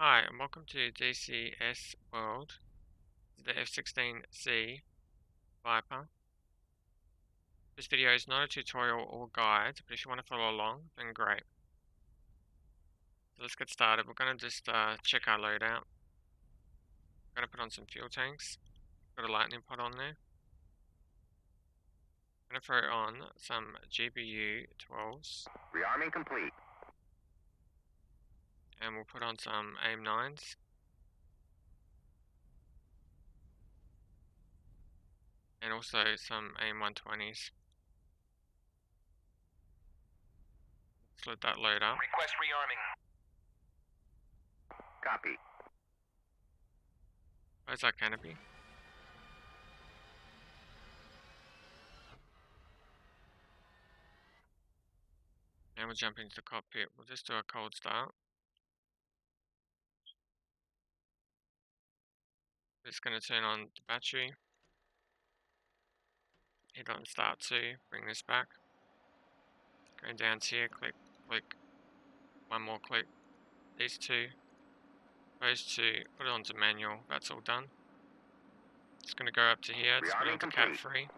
Hi, and welcome to DCS World, the F-16C Viper. This video is not a tutorial or guide, but if you want to follow along, then great. So let's get started. We're going to just check our loadout. Going to put on some fuel tanks. Got a lightning pod on there. Going to throw on some GBU 12s. Rearming complete. And we'll put on some AIM 9s. And also some AIM 120s. Let's let that load up. Request rearming. Copy. Where's our canopy? And we'll jump into the cockpit. We'll just do a cold start. Just going to turn on the battery. Hit on start 2, bring this back. Going down to here, click, click, one more click. These two, those two, put it onto manual, that's all done. Just going to go up to here, just put it onto cat 3. Going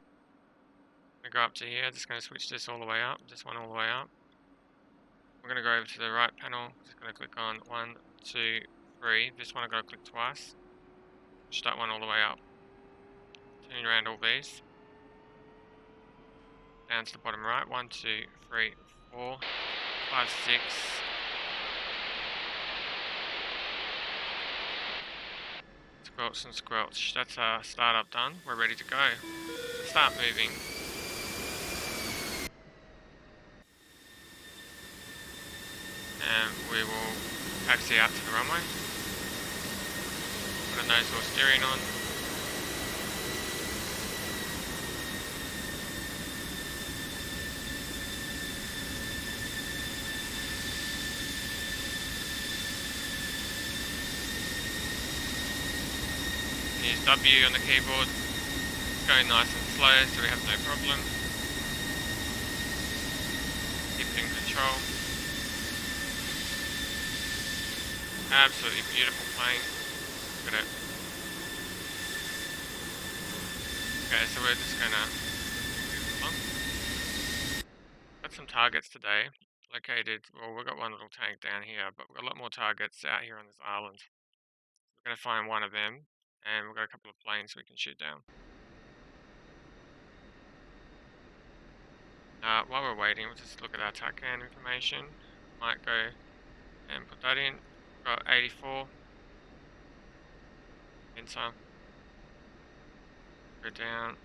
to go up to here, just going to switch this all the way up, this one all the way up. We're going to go over to the right panel, just going to click on 1, 2, 3. This one I've got to click twice. Push that one all the way up. Turn around all these. Down to the bottom right, 1, 2, 3, 4, 5, 6. Squelch and squelch. That's our startup done. We're ready to go. Start moving. And we will taxi out to the runway. Put a nose wheel steering on. Use W on the keyboard. It's going nice and slow, so we have no problem. Keep it in control. Absolutely beautiful plane. Look at it. Okay, so we're just gonna move along. Got some targets today. Located, well, we've got one little tank down here, but we've got a lot more targets out here on this island. We're gonna find one of them. And we've got a couple of planes we can shoot down. While we're waiting, we'll just look at our TACAN information. Might go and put that in. Got 84. Enter. Go down.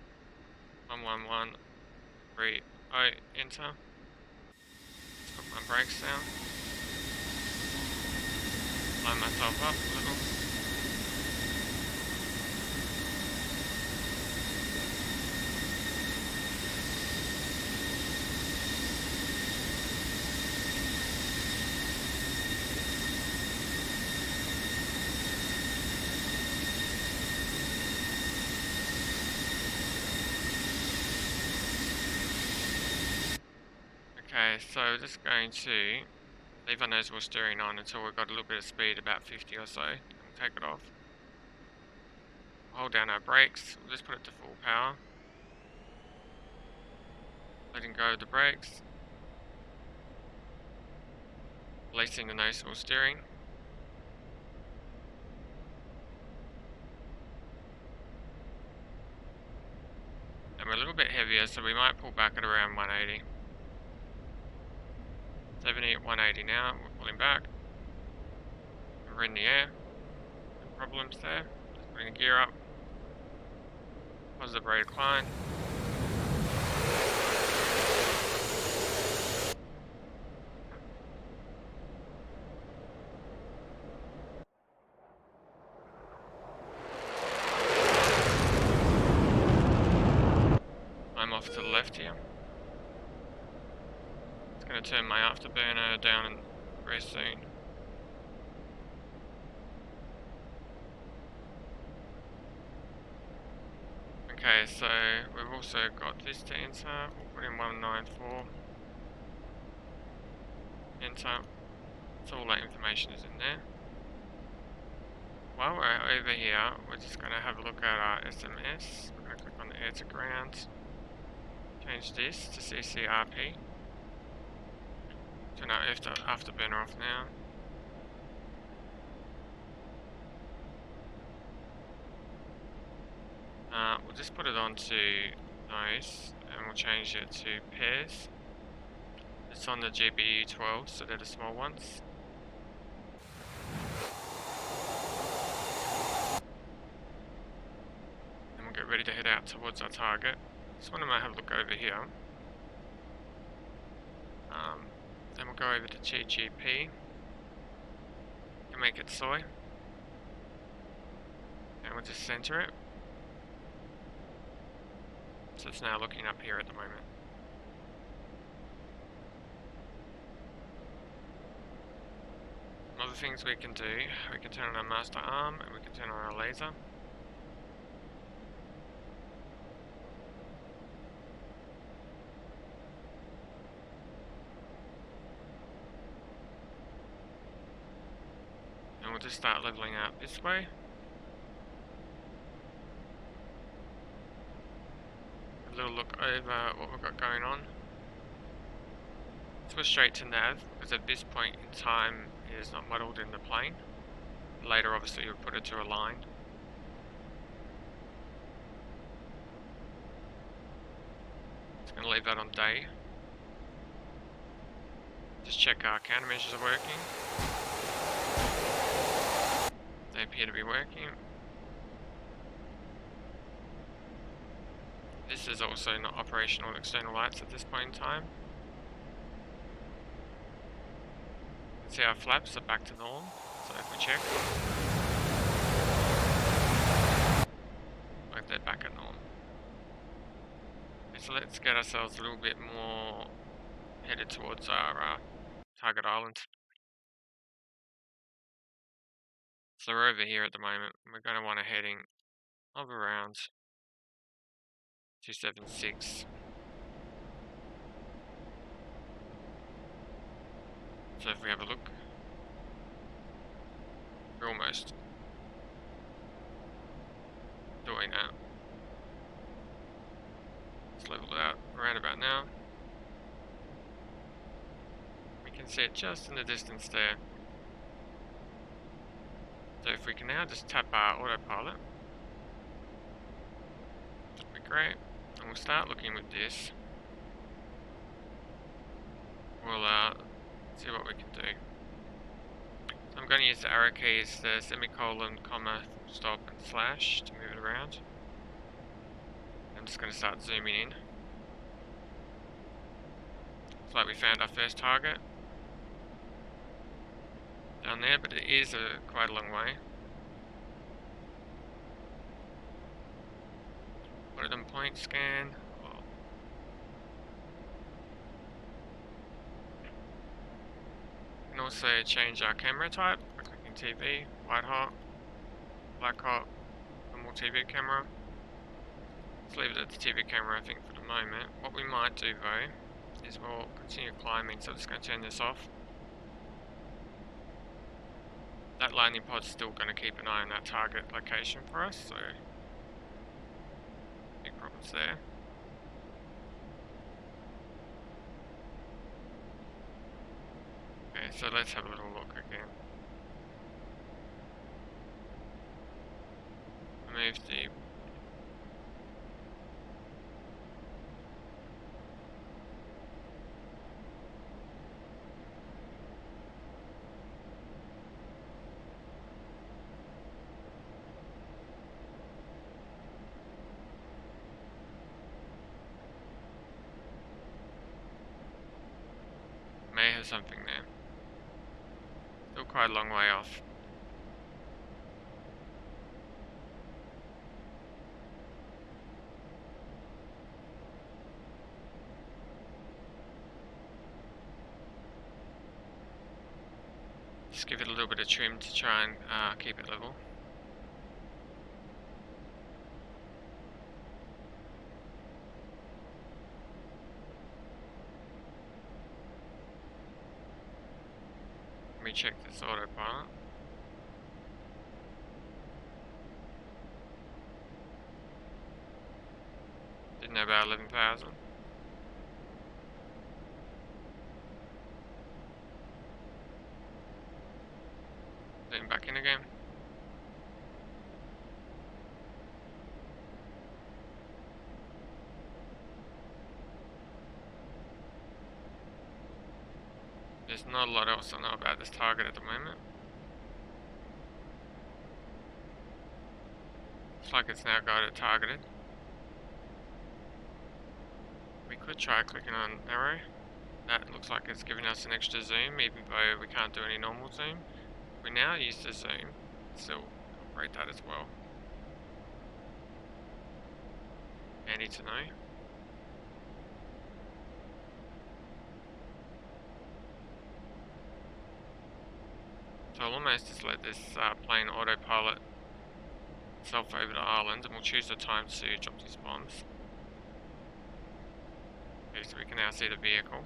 11130. Enter. Let's put my brakes down. Line myself up a little. Okay, so we're just going to leave our nose wheel steering on until we've got a little bit of speed, about 50 or so, and we'll take it off. Hold down our brakes, we'll just put it to full power. Letting go of the brakes. Releasing the nose wheel steering. And we're a little bit heavier, so we might pull back at around 180. 70 at 180 now, we're pulling back. We're in the air. No problems there. Just putting the gear up. Positive rate of climb. I'm off to the left here. Going to turn my afterburner down very soon. Okay, so we've also got this to enter. We'll put in 194. Enter. So all that information is in there. while we're over here, we're just going to have a look at our SMS. We're going to click on the air to ground. Change this to CCRP. Turn our afterburner off now. We'll just put it onto those and we'll change it to pairs. It's on the GBU 12, so they're the small ones. And we'll get ready to head out towards our target. Just want to have a look over here. Then we'll go over to GGP. And make it soy. And we'll just center it. So it's now looking up here at the moment. Other things we can do, we can turn on our master arm and we can turn on our laser. And we'll just start leveling out this way. A little look over what we've got going on. Let's go straight to nav, because at this point in time it is not modelled in the plane. Later obviously you'll put it to a line. Just going to leave that on day. Just check our countermeasures are working. They appear to be working. This is also not operational external lights at this point in time. See our flaps are back to norm, so if we check, like they're back at norm. Okay, so let's get ourselves a little bit more headed towards our target island. So we're over here at the moment. We're going to want a heading of around 276. So if we have a look, we're almost doing that. Let's level it out around about now. We can see it just in the distance there. So if we can now just tap our autopilot, that'd be great. And we'll start looking with this. We'll see what we can do. So I'm going to use the arrow keys, the semicolon, comma, stop and slash to move it around. I'm just going to start zooming in. Looks like we found our first target down there, but it is quite a long way. Put it on point scan. We can also change our camera type by clicking TV, white hot, black hot, normal TV camera. Let's leave it at the TV camera I think for the moment. What we might do though is we'll continue climbing, so I'm just going to turn this off. That landing pod's still going to keep an eye on that target location for us, so big problems there. Okay, so let's have a little look again. Move the may have something there. Still quite a long way off. Just give it a little bit of trim to try and keep it level. Let me check this autopilot. now about 11,000. Zoom back in again. There's not a lot else I know about this target at the moment. Looks like it's now got it targeted. We could try clicking on arrow. That looks like it's giving us an extra zoom, even though we can't do any normal zoom. If we now use the zoom, still operate that as well. Handy to know. So I'll almost just let this plane autopilot itself over the island, and we'll choose the time to drop these bombs. Okay, so we can now see the vehicle.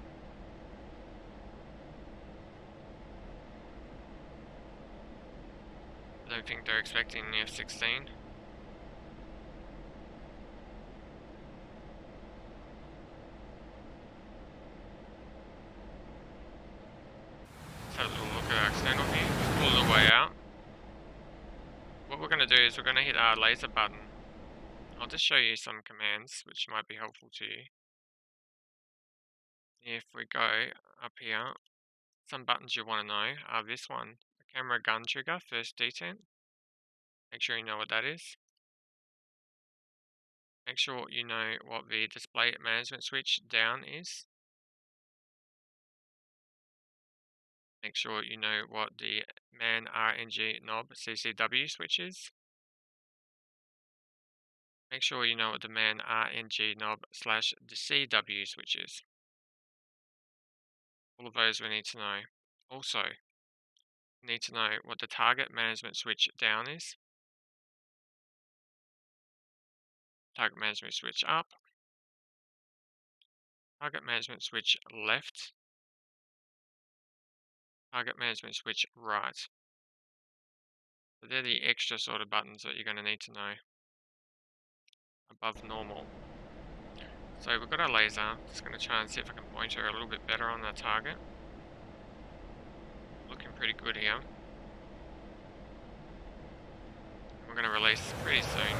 I don't think they're expecting the F-16. Let's have a little look at our external view. Just pull the way out. What we're going to do is we're going to hit our laser button. I'll just show you some commands which might be helpful to you. If we go up here, some buttons you want to know are this one, the camera gun trigger, first detent. Make sure you know what that is. Make sure you know what the display management switch down is. Make sure you know what the man RNG knob CCW switch is. Make sure you know what the man RNG knob / the CW switch is. All of those we need to know. Also, we need to know what the target management switch down is. Target management switch up. Target management switch left. Target management switch right. So they're the extra sort of buttons that you're going to need to know above normal. So we've got our laser. Just going to try and see if I can point her a little bit better on the target. Looking pretty good here. We're going to release pretty soon.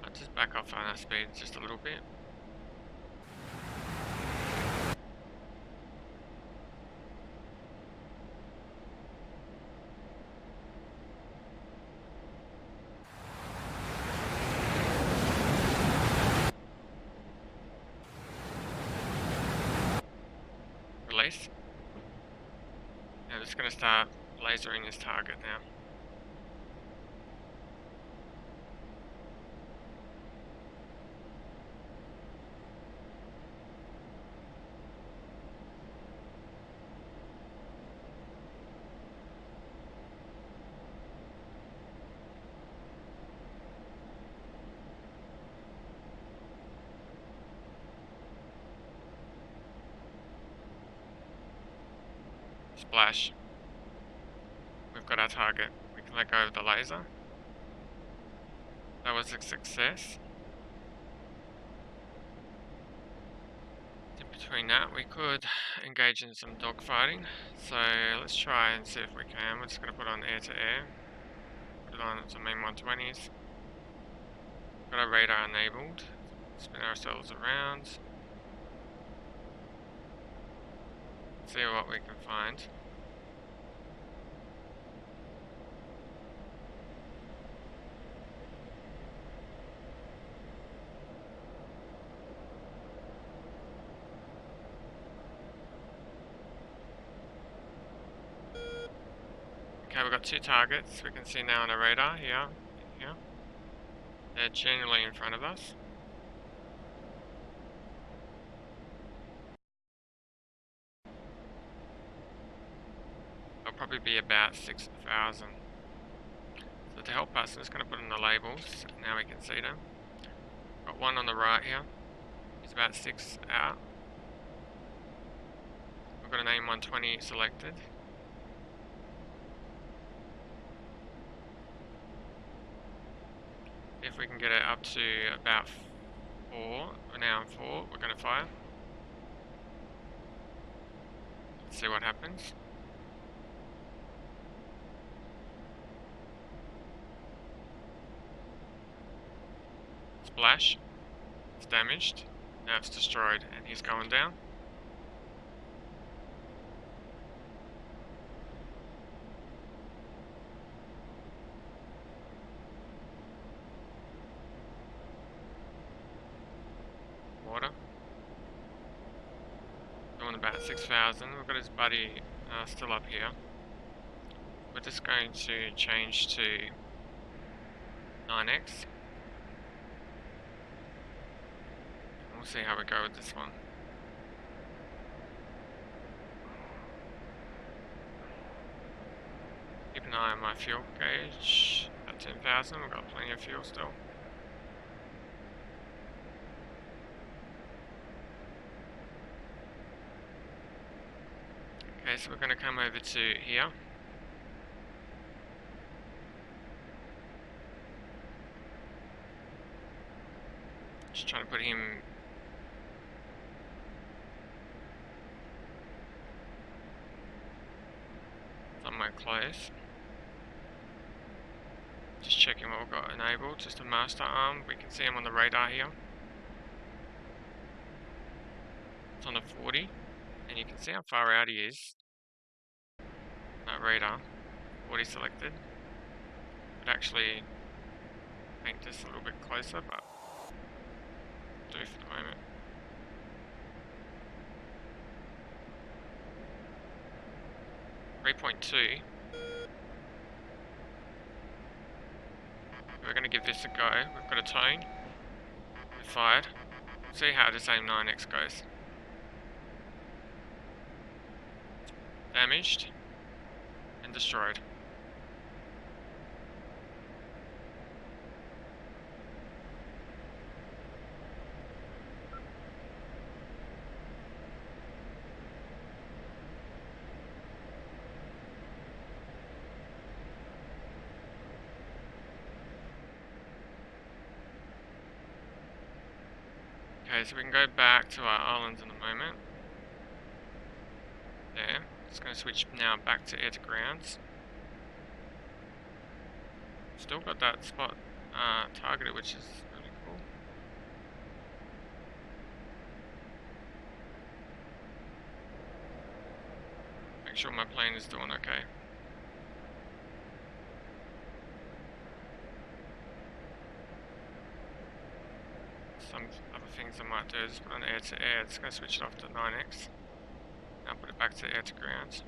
I'll just back off on our speed just a little bit. Release. I'm just going to start lasering this target now. Splash. We've got our target. We can let go of the laser. That was a success. In between that, we could engage in some dogfighting. So let's try and see if we can. We're just going to put on air to air. Put it on some main 120s. Got our radar enabled. Spin ourselves around. See what we can find. Okay, we've got two targets we can see now on our radar here. They're generally in front of us. They'll probably be about 6,000. So to help us, I'm just going to put in the labels. Now we can see them. Got one on the right here. He's about 6 out. I've got an AIM-120 selected. If we can get it up to about 4, we're now on 4, we're going to fire. Let's see what happens. Splash. It's damaged. Now it's destroyed and he's going down. Water. Doing about 6,000. We've got his buddy still up here. We're just going to change to 9x. We'll see how we go with this one. Keep an eye on my fuel gauge at 10,000. We've got plenty of fuel still. Okay, so we're going to come over to here. Just trying to put him somewhere close. Just checking what we've got enabled. Just a master arm. We can see him on the radar here. It's on a 40. And you can see how far out he is. That radar. 40 selected. Could actually make this a little bit closer, but do for the moment. .2. We're going to give this a go. We've got a tone. We've fired. See how this AIM-9X goes. Damaged and destroyed. Okay, so we can go back to our islands in a moment. There. Just going to switch now back to air to grounds. Still got that spot targeted, which is really cool. Make sure my plane is doing okay. Some other things I might do is put on air to air. It's going to switch it off to 9x. Now put it back to air to ground.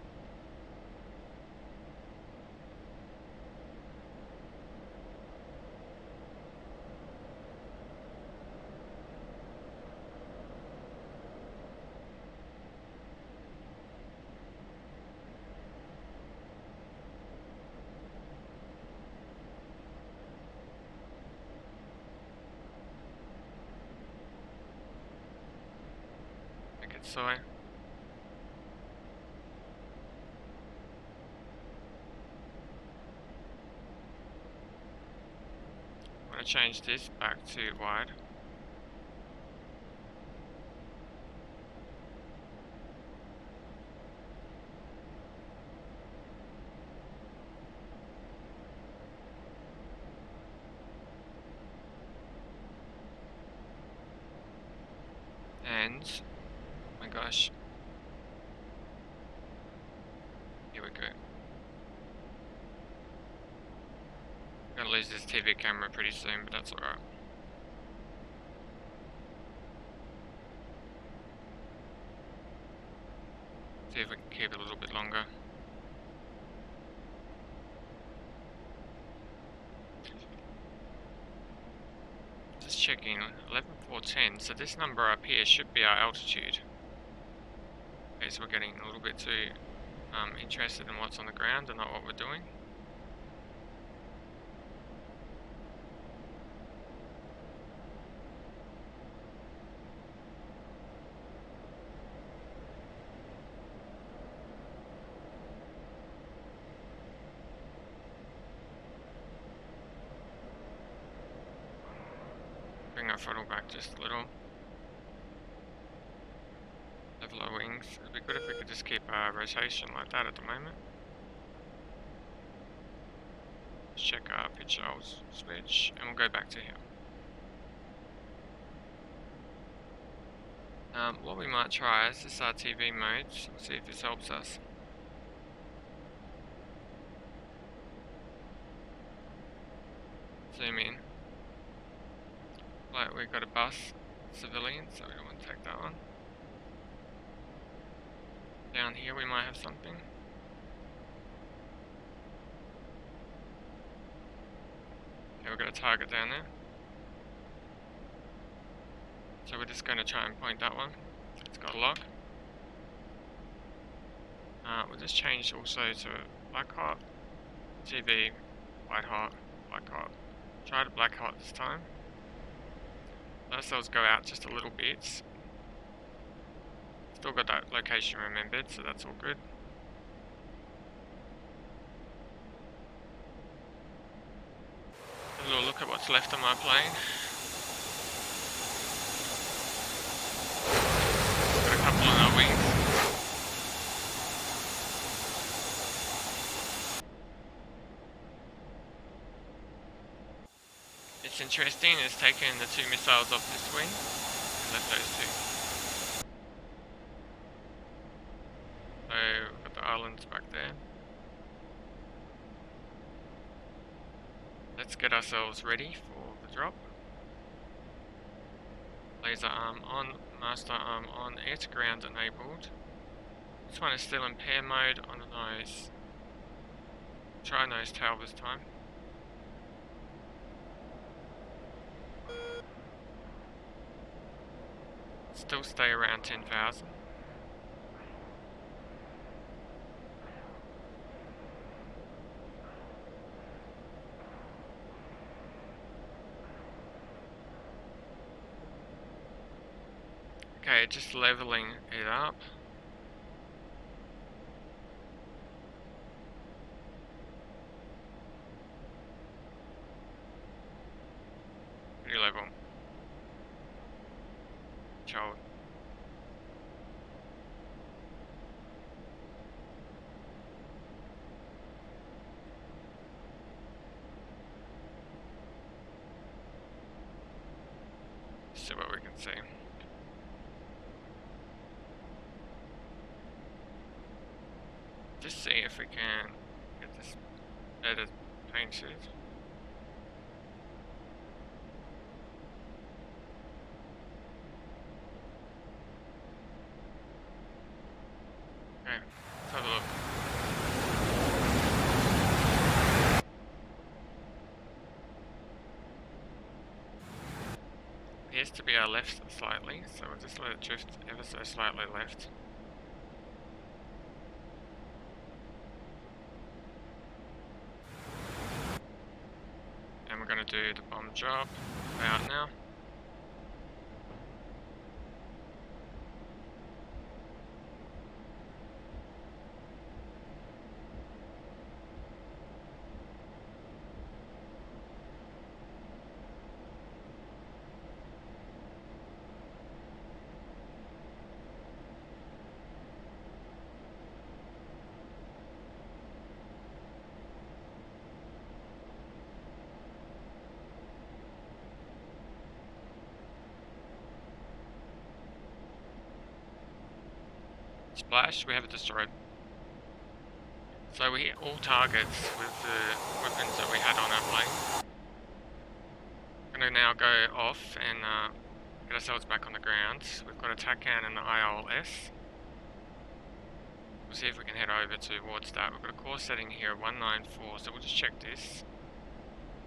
Make it soy. I'm going to change this back to wide. And, oh my gosh, here we go. I'm gonna lose this TV camera pretty soon, but that's alright. See if we can keep it a little bit longer. Just checking, 11,410, so this number up here should be our altitude. Okay, so we're getting a little bit too interested in what's on the ground and not what we're doing. to throttle back just a little. Level our wings. It'd be good if we could just keep rotation like that at the moment. Let's check our pitch switch and we'll go back to here. What we might try is this RTV mode. We'll see if this helps us. Zoom in. Like we've got a bus, civilian, so we don't want to take that one. Down here we might have something. Okay, we've got a target down there. So we're just going to try and point that one. It's got a lock. We'll just change also to black hot, TV, white hot, black hot. Try to black hot this time. Let ourselves go out just a little bit. Still got that location remembered, so that's all good. A little look at what's left of my plane. Got a couple on our wings. It's interesting, it's taken the 2 missiles off this wing and left those 2. So we've got the islands back there. Let's get ourselves ready for the drop. Laser arm on, master arm on, air to ground enabled. This one is still in pair mode on the nose. Try nose tail this time. Still stay around 10,000. Okay, just leveling it up. Pretty level. Control. See what we can see. Just see if we can get this better painted. Okay, let's have a look. Appears to be our left slightly, so we'll just let it drift ever so slightly left. And we're going to do the bomb job about now. Splash, we have it destroyed. So we hit all targets with the weapons that we had on our plane. We're going to now go off and get ourselves back on the ground. We've got a TACAN and the ILS. We'll see if we can head over towards that. We've got a course setting here of 194, so we'll just check this.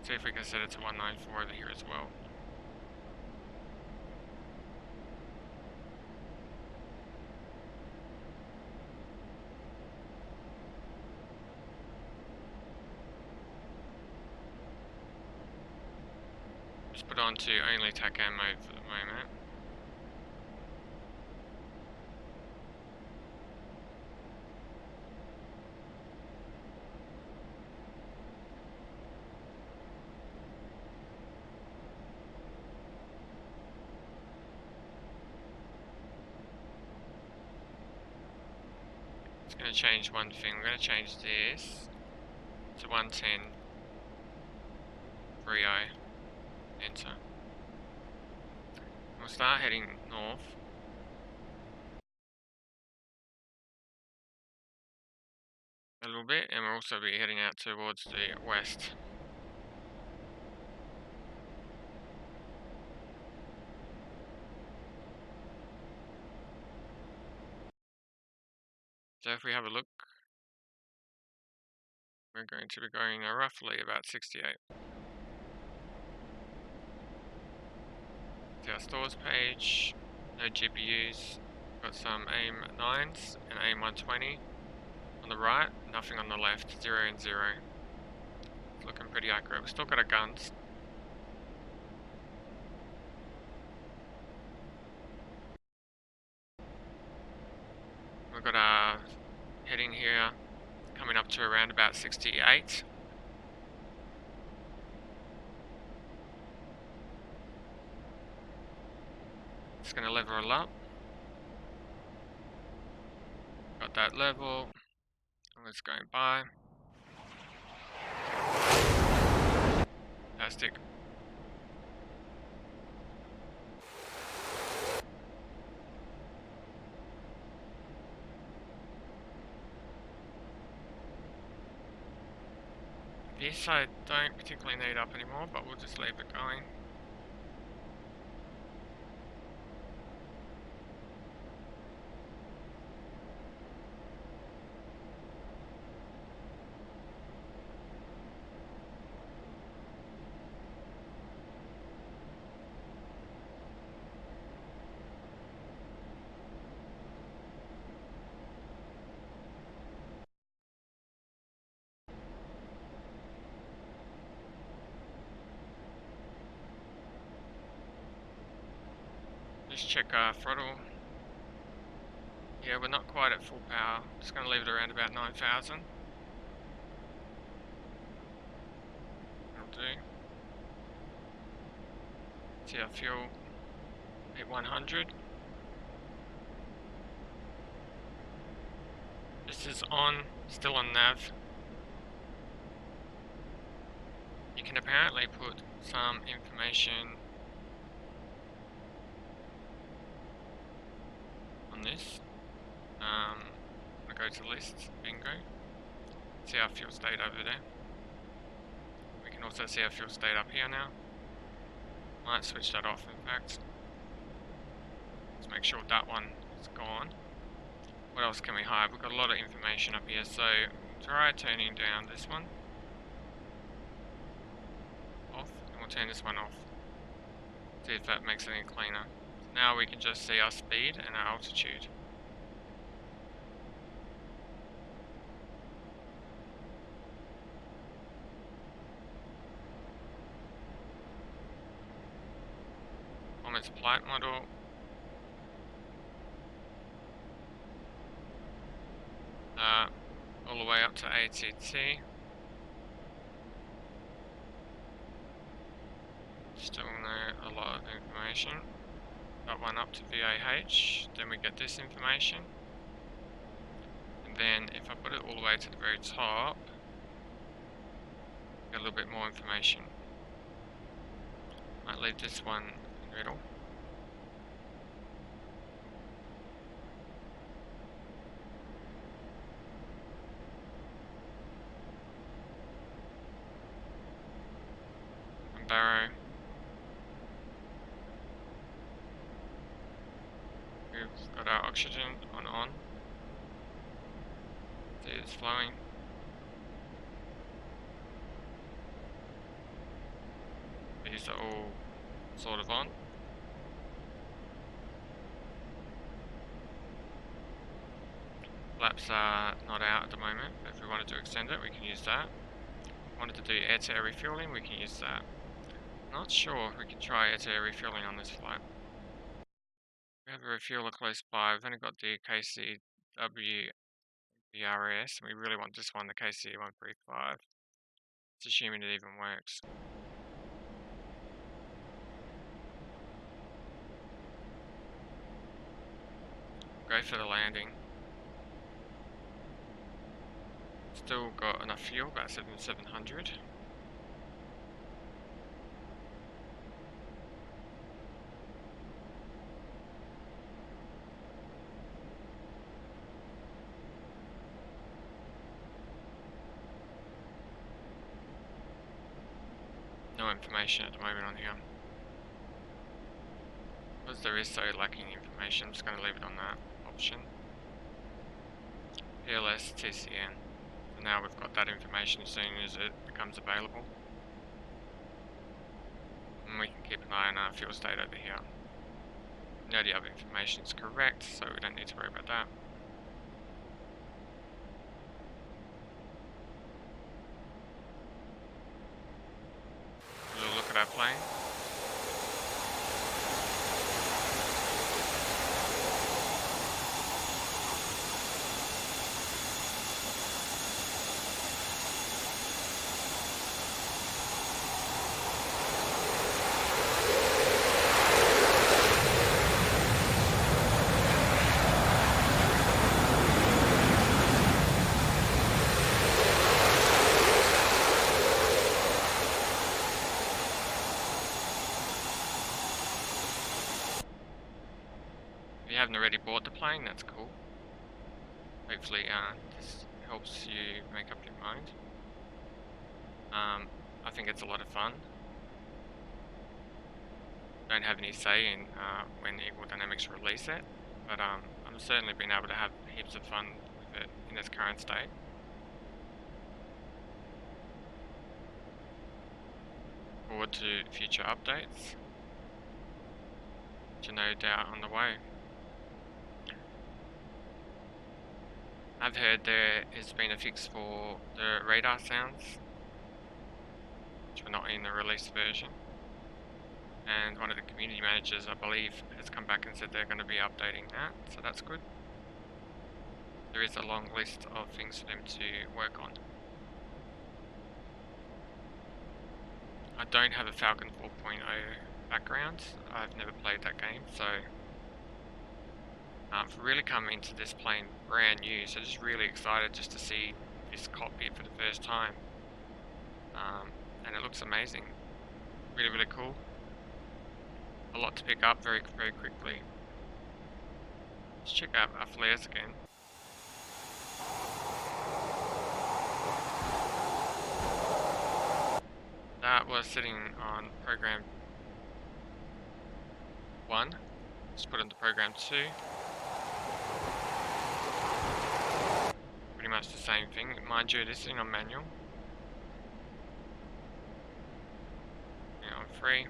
See if we can set it to 194 over here as well. Just put on to only TACAN mode for the moment. Gonna change one thing. We're gonna change this to 110 30. Enter. We'll start heading north. A little bit, and we'll also be heading out towards the west. So if we have a look, we're going to be going roughly about 68. To our stores page, no GPUs, got some AIM-9s and AIM-120 on the right, nothing on the left, 0 and 0. It's looking pretty accurate. We've still got our guns. We've got our heading here, coming up to around about 68. Just going to level it up. Got that level. It's going by. Fantastic. This I don't particularly need up anymore, but we'll just leave it going. Just check our throttle. Yeah, we're not quite at full power. Just going to leave it around about 9,000. That'll do. See our fuel at 100. This is on, still on nav. You can apparently put some information on this. I go to lists, bingo. See our fuel state over there. We can also see our fuel state up here now. Might switch that off in fact. Let's make sure that one is gone. What else can we hide? We've got a lot of information up here, so try turning down this one off, and we'll turn this one off. See if that makes it any cleaner. Now we can just see our speed and our altitude. On its flight model, all the way up to ATT. Still no a lot of information. Got one up to VAH, then we get this information. And then if I put it all the way to the very top, get a little bit more information. Might leave this one in the middle. And Barrow. We've got our oxygen on. See, it's flowing. These are all sort of on. Flaps are not out at the moment, but if we wanted to extend it, we can use that. If we wanted to do air-to-air refueling, we can use that. Not sure if we can try air-to-air refueling on this flight. We have a refueler close by. We've only got the KCW BRS, and we really want this one, the KC135. It's assuming it even works. Go for the landing. Still got enough fuel, about 700. No information at the moment on here. Because there is so lacking information, I'm just going to leave it on that option. PLS TCN. So now we've got that information as soon as it becomes available. And we can keep an eye on our fuel state over here. We know the other information is correct, so we don't need to worry about that. A little look at our plane. If you haven't already bought the plane, that's cool. Hopefully this helps you make up your mind. I think it's a lot of fun. Don't have any say in when Eagle Dynamics release it, but I'm certainly been able to have heaps of fun with it in its current state. Forward to future updates, which are no doubt on the way. I've heard there has been a fix for the radar sounds, which were not in the release version. And one of the community managers, I believe, has come back and said they're going to be updating that, so that's good. There is a long list of things for them to work on. I don't have a Falcon 4.0 background. I've never played that game, so I've really come into this plane brand new, so just really excited just to see this cockpit for the first time. And it looks amazing. Really, really cool. A lot to pick up very, very quickly. Let's check out our flares again. That was sitting on program 1. Let's put it into program 2. Pretty much the same thing. Mind you, it is sitting on manual. Now on 3.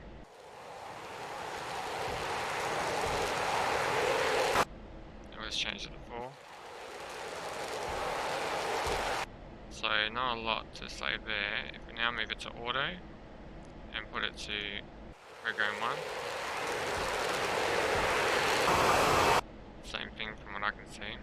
Let's change it to 4. So not a lot to say there. If we now move it to auto and put it to program 1. Same thing from what I can see.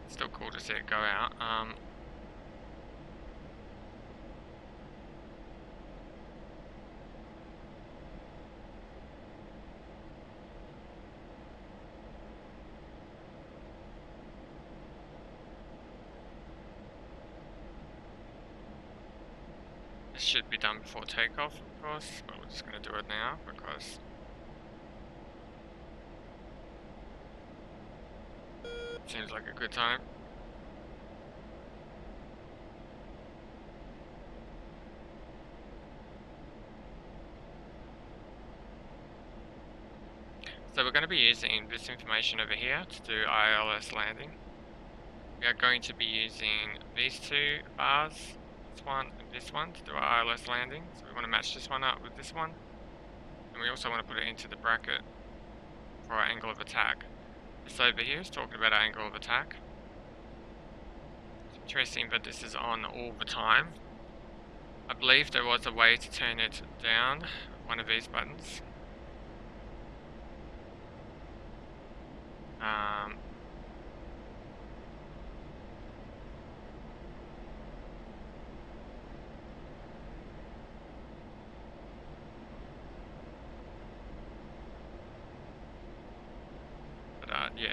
Still cool to see it go out. This should be done before takeoff, of course, but we're just going to do it now because it seems like a good time. So we're going to be using this information over here to do Ils Landing. We are going to be using these two bars, this one and this one, to do our Ils Landing. So we want to match this one up with this one. And we also want to put it into the bracket for our angle of attack. This over here is talking about our angle of attack. It's interesting that this is on all the time. I believe there was a way to turn it down, one of these buttons.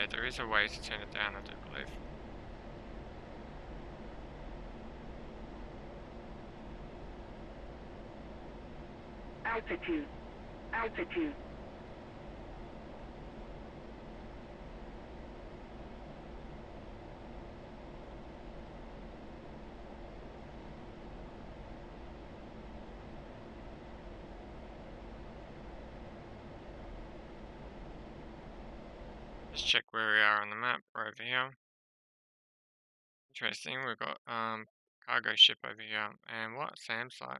Yeah, there is a way to turn it down, I do believe. Altitude. Altitude. Just check where we are on the map. We're over here. Interesting, we've got cargo ship over here. And what? SAM site.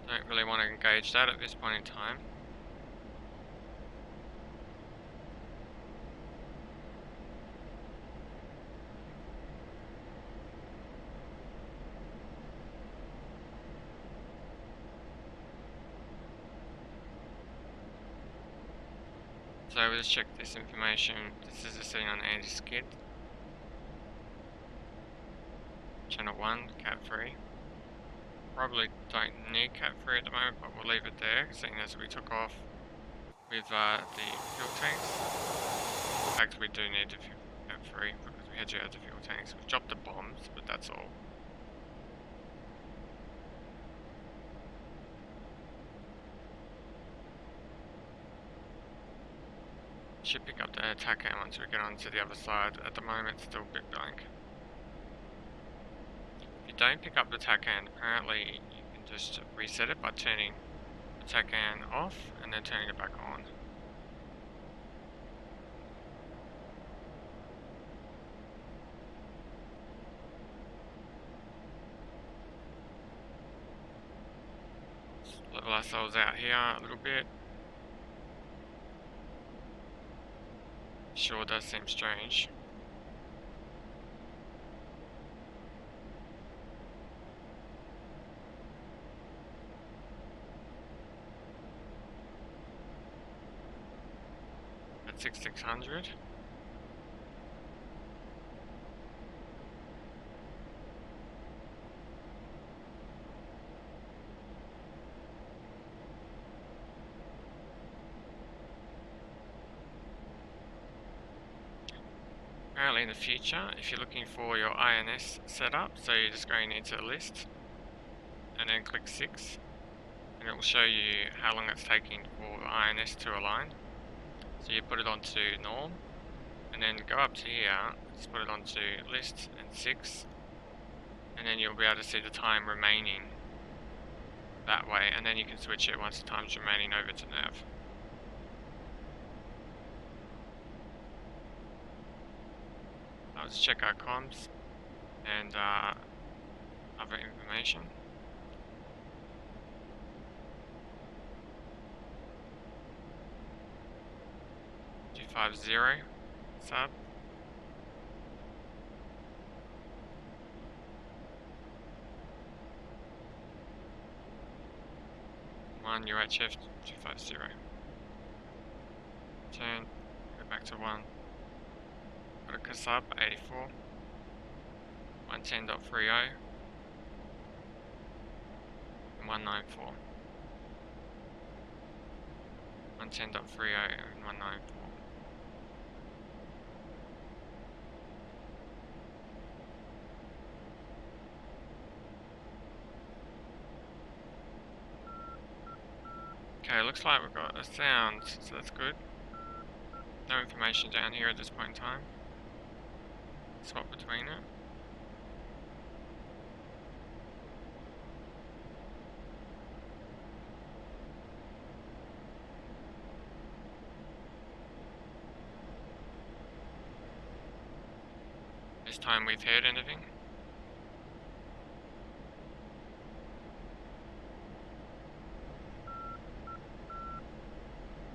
Don't really want to engage that at this point in time. So we'll just check this information. This is a setting on anti-skid. Channel 1, Cat 3. Probably don't need Cat 3 at the moment, but we'll leave it there, seeing as we took off with the fuel tanks. In fact, we do need the Cat 3 because we had to out the fuel tanks. We've dropped the bombs, but that's all. Should pick up the attack hand once we get onto the other side. At the moment, it's still a bit blank. If you don't pick up the attack hand, apparently you can just reset it by turning the attack hand off and then turning it back on. Let's level ourselves out here a little bit. Sure does seem strange. At 6600. Apparently in the future, if you're looking for your INS setup, so you're just going into the list and then click 6 and it will show you how long it's taking for the INS to align. So you put it onto norm and then go up to here, just put it onto list and 6 and then you'll be able to see the time remaining that way, and then you can switch it once the time's remaining over to nav. I'll just check our comms and other information. $250 sub. One UHF 250. Turn, go back to 1. Got a sub 84. 110.30 and 194. 110.30 and 194. Okay, looks like we've got a sound, so that's good. No information down here at this point in time. Swap between it. This time we've heard anything.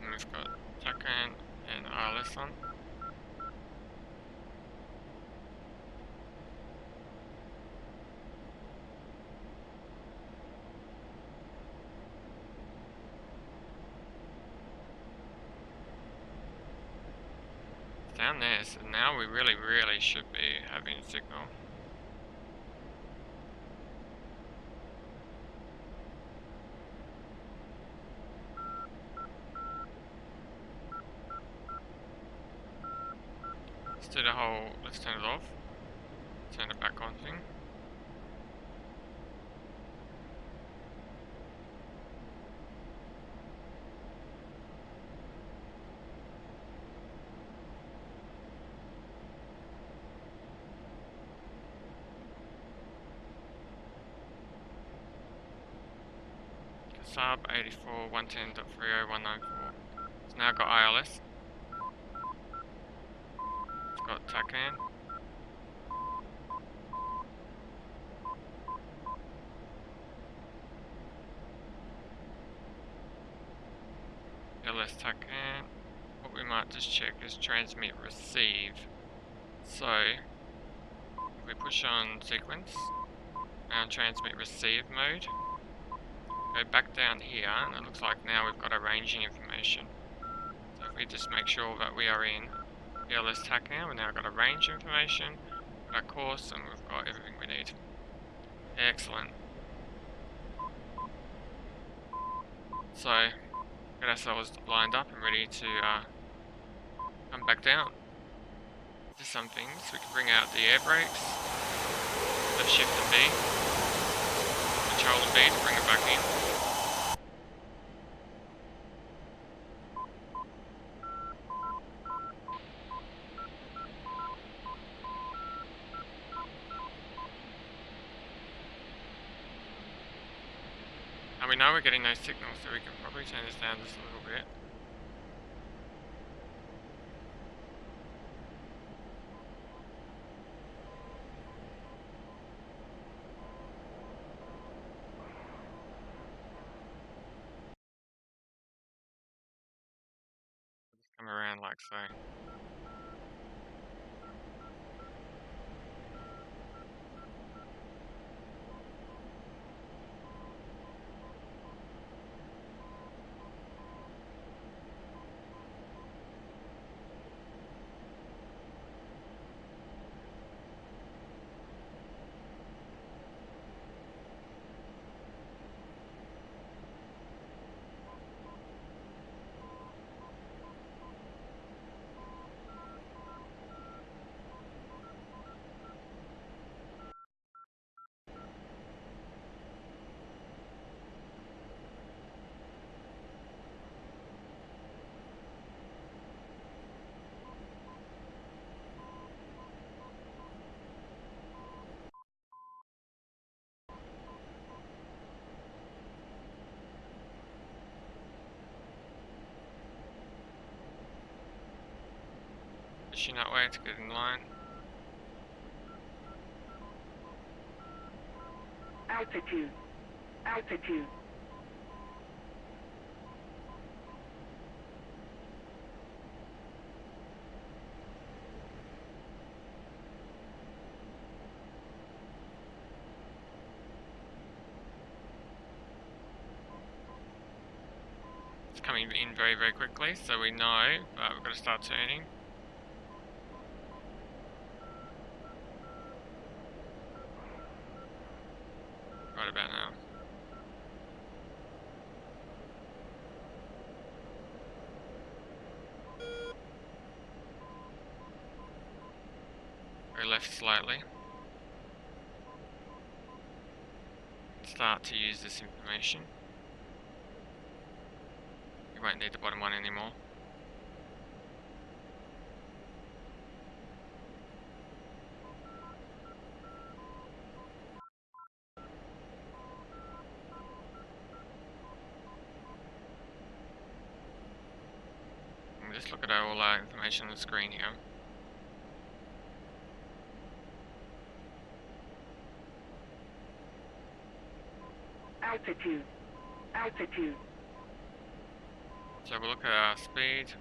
And we've got Takan and ILS on. down there, so now we really should be having a signal. Let's do the whole, let's turn it off, turn it back on thing. Sub 84 110.30194. It's now got ILS. It's got TACAN. ILS TACAN. What we might just check is transmit receive. So if we push on sequence and transmit receive mode, go back down here, and it looks like now we've got our ranging information. So if we just make sure that we are in ILS TACAN, we've now got a range information, our course, and we've got everything we need. Excellent. So, get ourselves lined up and ready to come back down. Just some things, we can bring out the air brakes, left shift and B, control and B to bring it back in. And we know we're getting those signals, so we can probably turn this down just a little bit. Just come around like so. Pushing that way to get in line. Altitude. Altitude. It's coming in very quickly, so we know, but we've got to start turning. Right about now. Go left slightly. Start to use this information. You won't need the bottom one anymore. And just look at all our information on the screen here. Altitude. Altitude. So we'll look at our speed.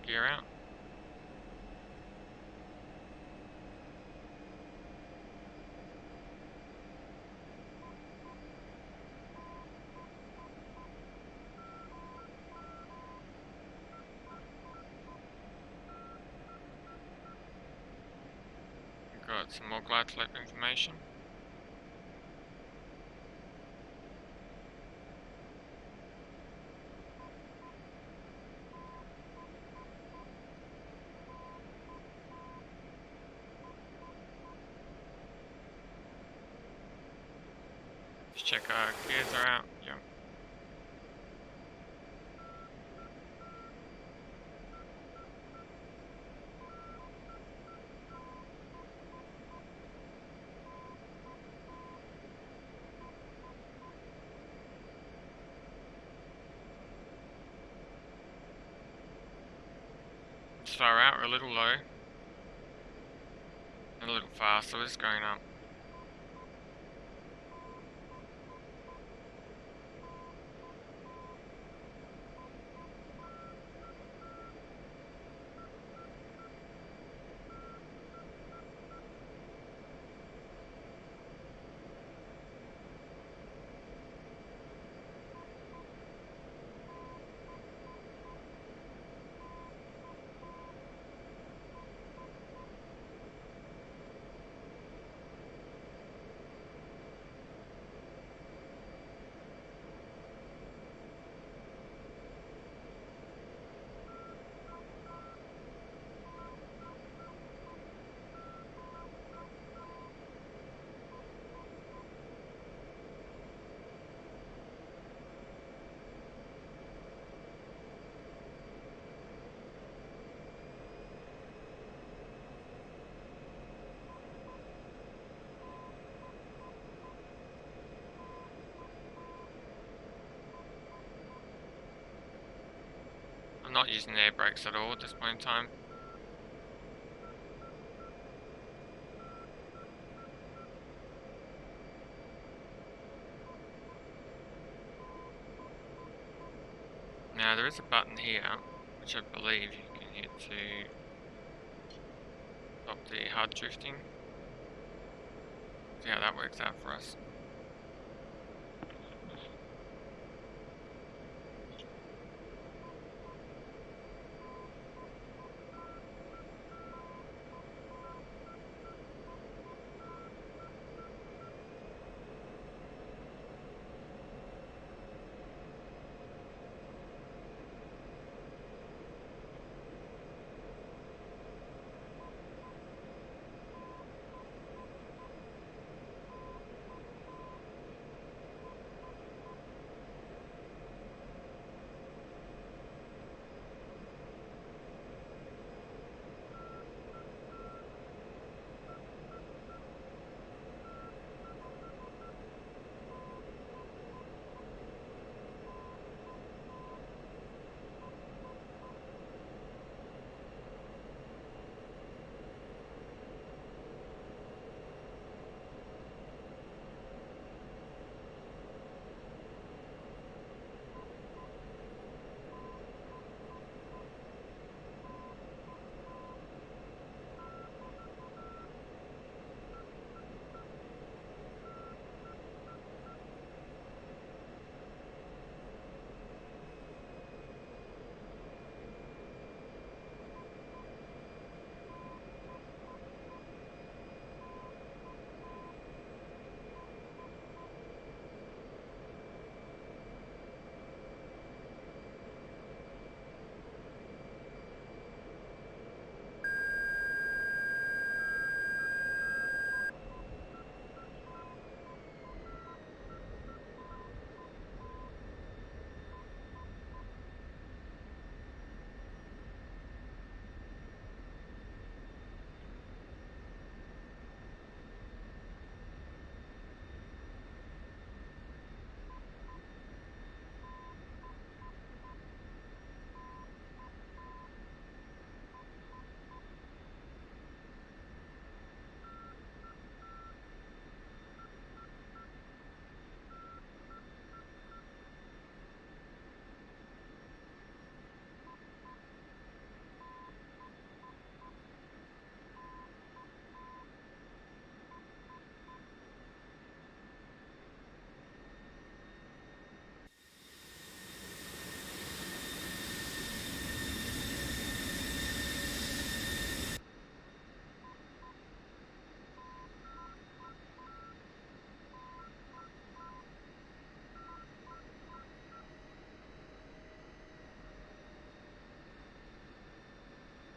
gear out. We've got some more glide slope information. Just check our gears are out. Yep. Slow out, we're a little low. And a little fast, so it's going up. I'm not using air brakes at all at this point in time. Now there is a button here, which I believe you can hit to stop the hard drifting. See how that works out for us.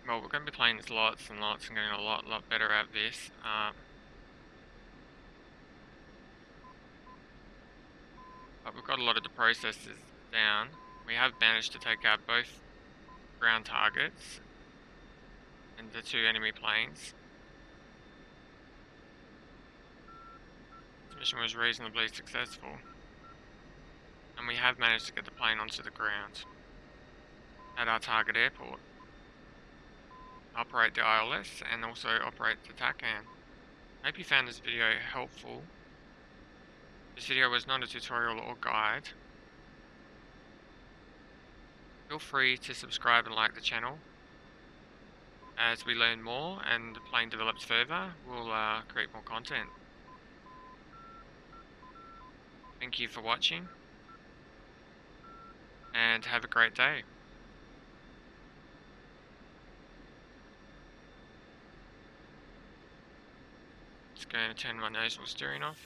well, we're going to be playing this lots and lots and getting a lot better at this. But we've got a lot of the processes down. We have managed to take out both ground targets and the 2 enemy planes. This mission was reasonably successful. And we have managed to get the plane onto the ground at our target airport. Operate the ILS and also operate the TACAN. I hope you found this video helpful. This video was not a tutorial or guide. Feel free to subscribe and like the channel. As we learn more and the plane develops further, we'll create more content. Thank you for watching, and have a great day. Just going to turn my nozzle steering off.